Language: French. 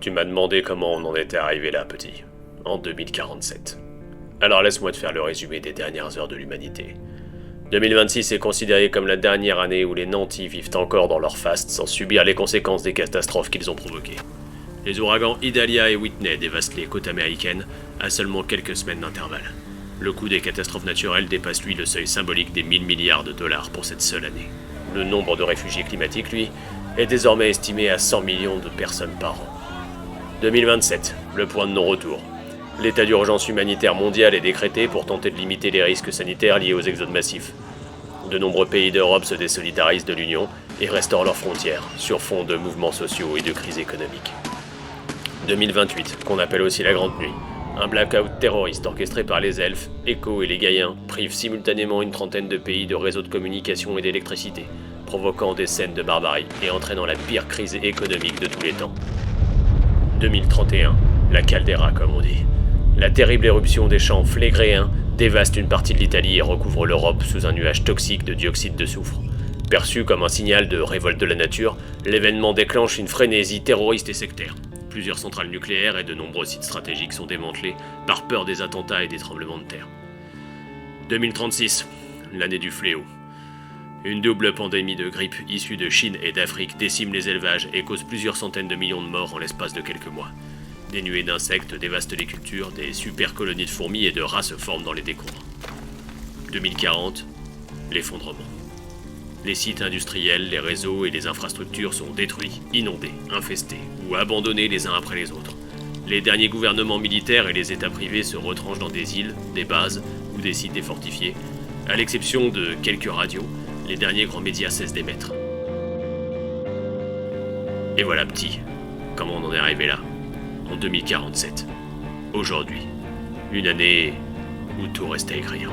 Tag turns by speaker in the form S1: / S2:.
S1: Tu m'as demandé comment on en était arrivé là, petit. En 2047. Alors laisse-moi te faire le résumé des dernières heures de l'humanité. 2026 est considéré comme la dernière année où les nantis vivent encore dans leur faste sans subir les conséquences des catastrophes qu'ils ont provoquées. Les ouragans Idalia et Whitney dévastent les côtes américaines à seulement quelques semaines d'intervalle. Le coût des catastrophes naturelles dépasse lui le seuil symbolique des 1000 milliards de dollars pour cette seule année. Le nombre de réfugiés climatiques, lui, est désormais estimé à 100 millions de personnes par an. 2027, le point de non-retour. L'état d'urgence humanitaire mondial est décrété pour tenter de limiter les risques sanitaires liés aux exodes massifs. De nombreux pays d'Europe se désolidarisent de l'Union et restaurent leurs frontières, sur fond de mouvements sociaux et de crise économique. 2028, qu'on appelle aussi la Grande Nuit. Un blackout terroriste orchestré par les elfes, Echo et les Gaïens prive simultanément une trentaine de pays de réseaux de communication et d'électricité, provoquant des scènes de barbarie et entraînant la pire crise économique de tous les temps. 2031, la caldeira comme on dit. La terrible éruption des champs flégréens dévaste une partie de l'Italie et recouvre l'Europe sous un nuage toxique de dioxyde de soufre. Perçu comme un signal de révolte de la nature, l'événement déclenche une frénésie terroriste et sectaire. Plusieurs centrales nucléaires et de nombreux sites stratégiques sont démantelés par peur des attentats et des tremblements de terre. 2036, l'année du fléau. Une double pandémie de grippe issue de Chine et d'Afrique décime les élevages et cause plusieurs centaines de millions de morts en l'espace de quelques mois. Des nuées d'insectes dévastent les cultures, des super colonies de fourmis et de rats se forment dans les décombres. 2040, l'effondrement. Les sites industriels, les réseaux et les infrastructures sont détruits, inondés, infestés ou abandonnés les uns après les autres. Les derniers gouvernements militaires et les États privés se retranchent dans des îles, des bases ou des cités fortifiés. À l'exception de quelques radios, les derniers grands médias cessent d'émettre. Et voilà petit, comment on en est arrivé là, en 2047. Aujourd'hui, une année où tout reste à écrire.